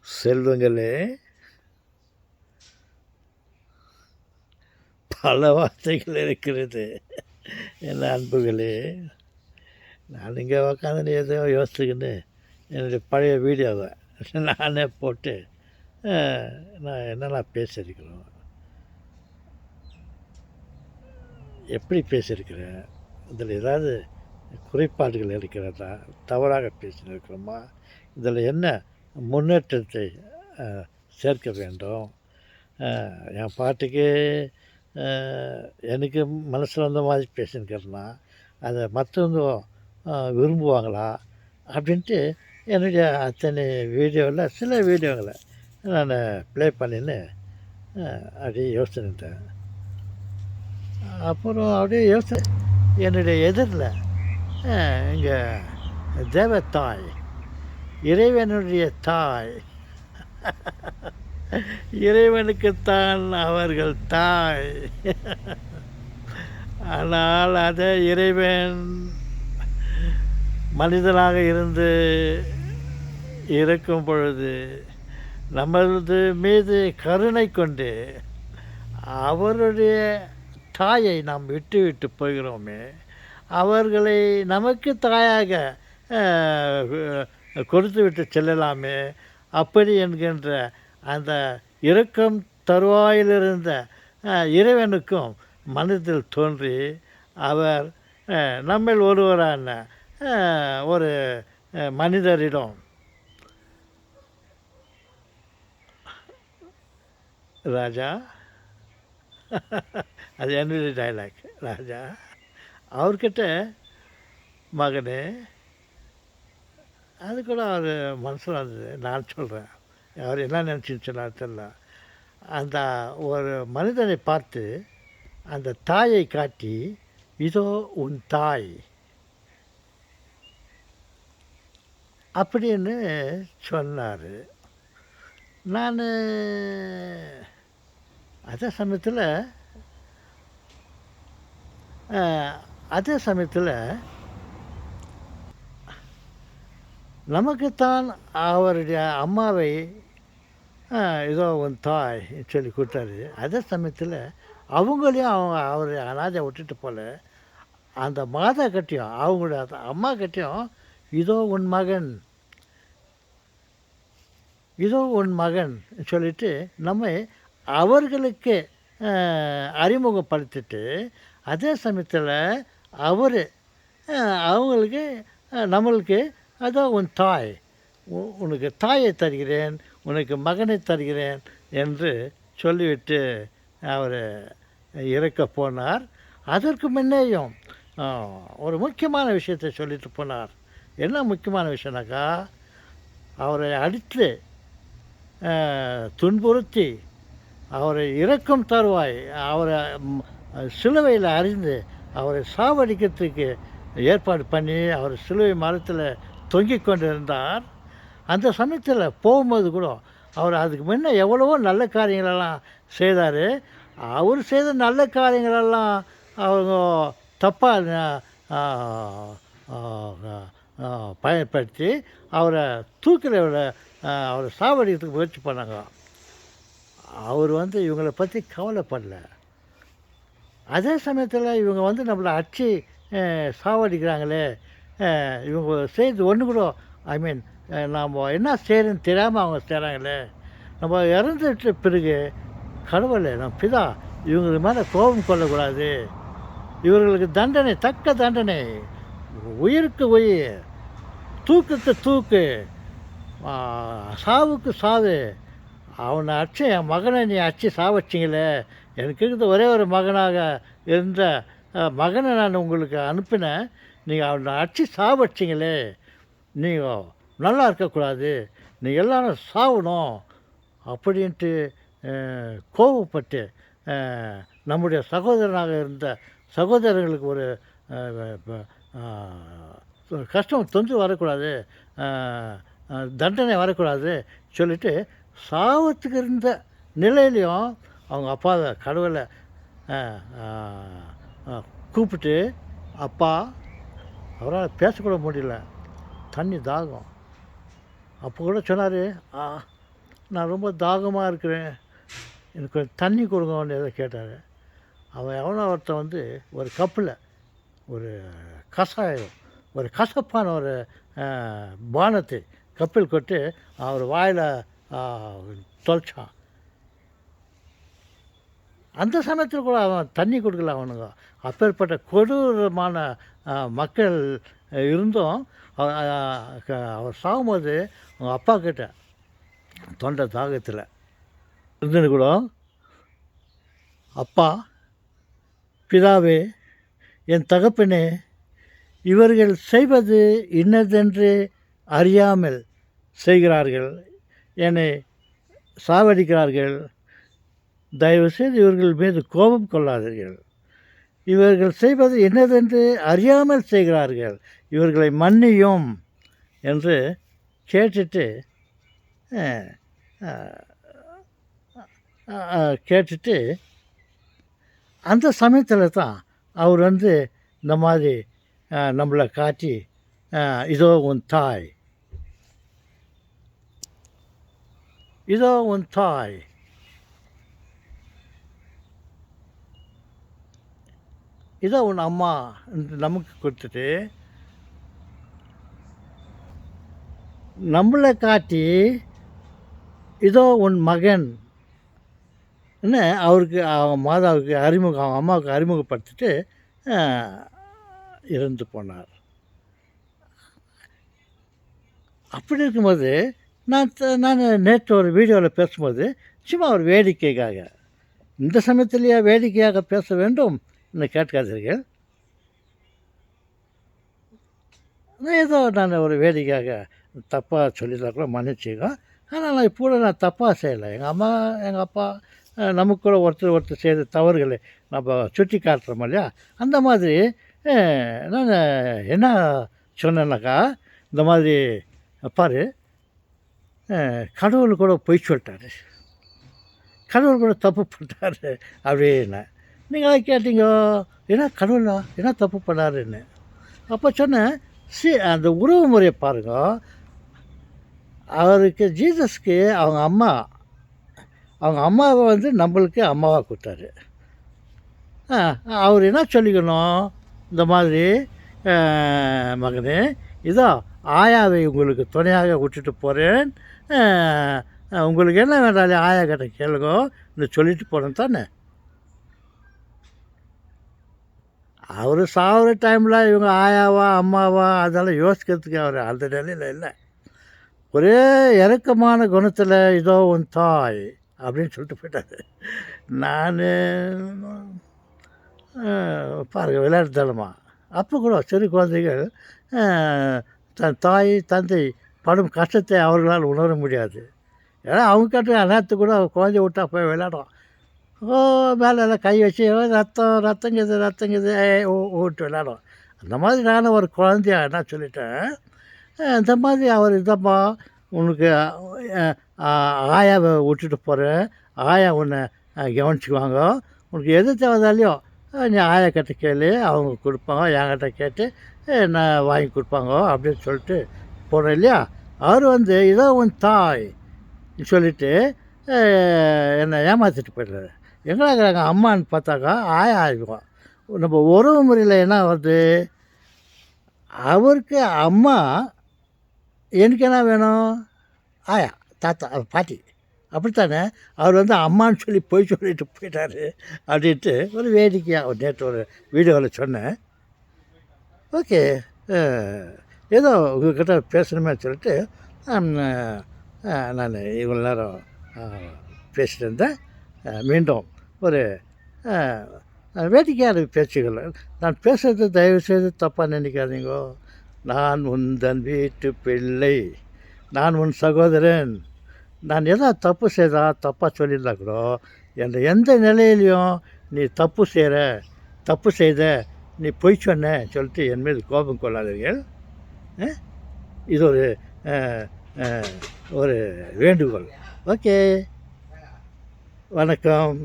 செல்வங்களே, பல வார்த்தைகள் இருக்கிறது. என் அன்புகளே, நான் இங்கே உக்காந்து ஏதோ யோசிச்சுக்கின்னு என்னுடைய பழைய வீடியோவை நானே போட்டு நான் என்னெல்லாம் பேசியிருக்கிறோம், எப்படி பேசியிருக்கிறேன், இதில் ஏதாவது குறைபாடுகள் இருக்கிறதா, தவறாக பேசியிருக்கிறோமா, இதில் என்ன முன்னேற்றத்தை சேர்க்க வேண்டும், என் பாட்டுக்கு எனக்கு மனசில் வந்த மாதிரி பேசியிருக்கிறேன்னா அதை மற்றவங்க விரும்புவாங்களா அப்படின்ட்டு என்னுடைய அத்தனை வீடியோவில் சில வீடியோங்களை நான் ப்ளே பண்ணின்னு அப்படியே யோசிச்சுட்டேன். அப்புறம் அப்படியே யோசனை என்னுடைய எதிரில் இங்கே தேவத்தாய், இறைவனுடைய தாய், இறைவனுக்குத்தான் அவர்கள் தாய். ஆனால் அதை இறைவன் மனிதனாக இருந்து இருக்கும் பொழுது நமது மீது கருணை கொண்டு அவருடைய தாயை நாம் விட்டு விட்டு போகிறோமே, அவர்களை நமக்கு தாயாக கொடுத்து விட்டு செல்லலாமே, அப்படி என்கின்ற அந்த இரக்கம் தருவாயிலிருந்த இறைவனுக்கும் மனதில் தோன்றி அவர் நம்மில் ஒருவரான ஒரு மனிதரிடம் ராஜா, அது என்னுடைய டைலாக், ராஜா அவர்கிட்ட மகனே, அது கூட அவர் மனசில் வந்தது, நான் சொல்கிறேன், அவர் என்ன நினச்சின்னு சொன்னார் தெரியல. அந்த ஒரு மனிதனை பார்த்து அந்த தாயை காட்டி, இதோ உன் தாய் அப்படின்னு சொன்னார். நான் அதே சமயத்தில் நமக்குத்தான் அவருடைய அம்மாவை ஏதோ உன் தாய் சொல்லி கொடுத்தாரு. அதே சமயத்தில் அவங்களையும் அவர் அனாதை விட்டுட்டு போல அந்த மாதா கட்டியும் அவங்களுடைய அம்மா கட்டியும் இதோ உன் மகன், இதோ உன் மகன் சொல்லிட்டு நம்ம அவர்களுக்கு அறிமுகப்படுத்திட்டு, அதே சமயத்தில் அவர் அவங்களுக்கு நம்மளுக்கு அதோ உன் தாய், உனக்கு தாயை தருகிறேன், உனக்கு மகனை தருகிறேன் என்று சொல்லிவிட்டு அவர் இறக்க போனார். அதற்கு முன்னேயும் ஒரு முக்கியமான விஷயத்தை சொல்லிட்டு போனார். என்ன முக்கியமான விஷயம்னாக்கா, அவரை அடித்து துன்புறுத்தி அவரை இறக்கும் தருவாய் அவரை சிலுவையில் அறிந்து அவரை சாவடிக்கிறதுக்கு ஏற்பாடு பண்ணி அவர் சிலுவை மரத்தில் தொங்கிக் கொண்டிருந்தார். அந்த சமயத்தில் போகும்போது கூட அவர் அதுக்கு முன்னே எவ்வளவோ நல்ல காரியங்களெல்லாம் செய்தார். அவர் செய்த நல்ல காரியங்களெல்லாம் அவங்க தப்பாக பயன்படுத்தி அவரை தூக்கில் அவரை சாவடிக்கிறதுக்கு முயற்சி பண்ணாங்க. அவர் இவங்களை பற்றி கவலைப்படல. அதே சமயத்தில் இவங்க நம்மளை அடித்து சாவடிக்கிறாங்களே, இவங்க செய்து ஒன்று கூட நாம் என்ன செய்கிறேன்னு தெரியாமல் அவங்க செய்கிறாங்களே, நம்ம இறந்துட்ட பிறகு கடவுளே நம் பிதா இவங்களுக்கு மேலே கோபம் கொள்ளக்கூடாது, இவர்களுக்கு தண்டனை தக்க தண்டனை, உயிருக்கு உயிர், தூக்குக்கு தூக்கு, சாவுக்கு சாவு, அவனை அடிச்சு என் மகனை நீ அடிச்சு சாவச்சிங்களே, எனக்கு இருக்கிறது ஒரே ஒரு மகனாக இருந்த மகனை நான் உங்களுக்கு அனுப்பினேன், நீங்கள் அவனை அடிச்சு சாவச்சிங்களே, நீங்கள் நல்லா இருக்கக்கூடாது, நீங்கள் எல்லோரும் சாகணும் அப்படின்ட்டு கோபப்பட்டு நம்முடைய சகோதரனாக இருந்த சகோதரர்களுக்கு ஒரு கஷ்டம் தொந்து வரக்கூடாது, தண்டனை வரக்கூடாது சொல்லிவிட்டு சாவத்துக்கு இருந்த நிலையிலையும் அவங்க அப்பாவை கடவுளை கூப்பிட்டு, அப்பா, அவரால் பேசக்கூட முடியல, தண்ணி தாகம். அப்போ கூட சொன்னார், நான் ரொம்ப தாகமாக இருக்கிறேன், எனக்கு கொஞ்சம் தண்ணி கொடுங்கன்னு ஏதோ கேட்டார். அவன் எவனோ ஒருத்தன் வந்து ஒரு கப்பில் ஒரு கஷாயம், ஒரு கசப்பான ஒரு பானத்தை கப்பில் கொட்டு அவர் வாயில் தொலைச்சான். அந்த சமயத்தில் கூட அவன் தண்ணி கொடுக்கல அவனுங்க. அப்பேற்பட்ட கொடூரமான மக்கள் இருந்தும் அவர் சாகும்போது அவங்க அப்பா கிட்ட தொண்டை தாகத்தில் இருந்துன்னு கூட, அப்பா, பிதாவே, என் தகப்பனே, இவர்கள் செய்வது இன்னதென்று அறியாமல் செய்கிறார்கள், என்னை சாவடிக்கிறார்கள், தயவுசெய்து இவர்கள் மீது கோபம் கொள்ளாதீர்கள், இவர்கள் செய்வது என்னதென்று அறியாமல் செய்கிறார்கள், இவர்களை மன்னியும் என்று கேட்டுட்டு அந்த சமயத்தில் தான் அவர் வந்து இந்த மாதிரி நம்மளை காட்டி, இதோ உன் தாய், இதோ உன் தாய், இதோ உன் அம்மா நமக்கு கொடுத்துட்டு நம்மளை காட்டி, இதோ உன் மகன் என்ன அவருக்கு அவங்க மாதாவுக்கு அவங்க அம்மாவுக்கு அறிமுகப்படுத்திட்டு இறந்து போனார். அப்படி இருக்கும்போது நான் நேற்று ஒரு வீடியோவில் பேசும்போது சும்மா ஒரு வேடிக்கைக்காக, இந்த சமயத்திலேயே வேடிக்கையாக பேச வேண்டும் என்று கேட்காதீர்கள். ஏதோ நான் ஒரு வேடிக்கையாக தப்பாக சொல்லியிருந்தா கூட மன்னிச்சிக்கோ. ஆனால் நான் இப்போ நான் தப்பாக செய்யலை. எங்கள் அம்மா எங்கள் அப்பா நமக்கு கூட ஒருத்தர் செய்த தவறுகளை நம்ம சுட்டி காட்டுறோம் இல்லையா, அந்த மாதிரி நான் என்ன சொன்னேன்னாக்கா, இந்த மாதிரி பாரு, கடவுள் கூட பொய் சொல்லிட்டாரு, கடவுள் கூட தப்பு பண்ணிட்டார் அப்படின்னு. நீங்கள் அதை கேட்டீங்க, ஏன்னா கடவுளா என்ன தப்பு பண்ணாருன்னு. அப்போ சொன்னேன், அந்த உறவு முறையை பாருங்க. அவருக்கு ஜீசஸ்க்கு அவங்க அம்மாவை வந்து நம்மளுக்கு அம்மாவாக கொடுத்தாரு. அவர் என்ன சொல்லிக்கணும், இந்த மாதிரி மகனே, இதோ ஆயாவை உங்களுக்கு துணையாக விட்டுட்டு போகிறேன், உங்களுக்கு என்ன வேண்டாலும் ஆயா கிட்ட கேளுங்க இந்த சொல்லிட்டு போகிறேன் தானே. அவர் சாகிற டைமில் இவங்க ஆயாவா அம்மாவா அதெல்லாம் யோசிக்கிறதுக்கு அவர் அந்த நிலையில் இல்லை. ஒரே இறக்கமான குணத்தில் இதோ உன் தாய் அப்படின்னு சொல்லிட்டு போயிட்டார். நான் பாருங்கள் விளையாட்டுத்தனமா, அப்போ கூட சிறு குழந்தைகள் தன் தாய் தந்தை படும் கஷ்டத்தை அவர்களால் உணர முடியாது. ஏன்னா அவங்க கட்டு நேரத்துக்கு கூட குழந்தைய விட்டா போய் விளையாடும். மேலே எல்லாம் கை வச்சு ரத்தங்குது ஓட்டு விளையாடும். அந்த மாதிரி நானும் ஒரு குழந்தையா என்ன சொல்லிட்டேன், இந்த மாதிரி அவர் இதம்மா உனக்கு ஆயாவை விட்டுட்டு போகிறேன், ஆயா உன்னை கவனிச்சுக்குவாங்க, உனக்கு எது தேவைதாலையோ நீ ஆயா கிட்ட கேளு, அவங்க கொடுப்பாங்க, என்கிட்ட கேட்டு நான் வாங்கி கொடுப்பாங்க அப்படின்னு சொல்லிட்டு போகிறேன் இல்லையா. அவர் வந்து இதோ உன் தாய் சொல்லிவிட்டு என்னை ஏமாற்றிட்டு போய்டுறாரு. எங்கடாக்குறாங்க அம்மான்னு பார்த்தாக்கா ஆயா ஆகிடுவோம். நம்ம உறவு முறையில் என்ன வருது, அவருக்கு அம்மா, எனக்கு என்ன வேணும், ஆயா தாத்தா பாட்டி, அப்படித்தானே. அவர் வந்து அம்மான்னு சொல்லி போய் சொல்லிட்டு போயிட்டார் அப்படின்ட்டு ஒரு வேடிக்கையாக ஒரு நேற்று ஒரு வீடியோவில் சொன்னேன். ஓகே, ஏதோ உங்கள்கிட்ட பேசணுமே சொல்லிட்டு நான் இவ்வளோ நேரம் பேசிட்டு இருந்தேன். மீண்டும் ஒரு வேடிக்கையான பேச்சுகள் நான் பேசுகிறது தயவுசெய்து தப்பாக நினைக்காதீங்கோ. நான் உந்தன் வீட்டு பிள்ளை, நான் உன் சகோதரன். நான் எதாவது தப்பு தப்பாக சொல்லியிருந்தா கூட எந்த நிலையிலையும் நீ தப்பு செய்த நீ பொய் சொன்ன சொல்லிட்டு என் மீது கோபம் கொள்ளாதீர்கள். இது ஒரு வேண்டுகோள். ஓகே, வணக்கம்.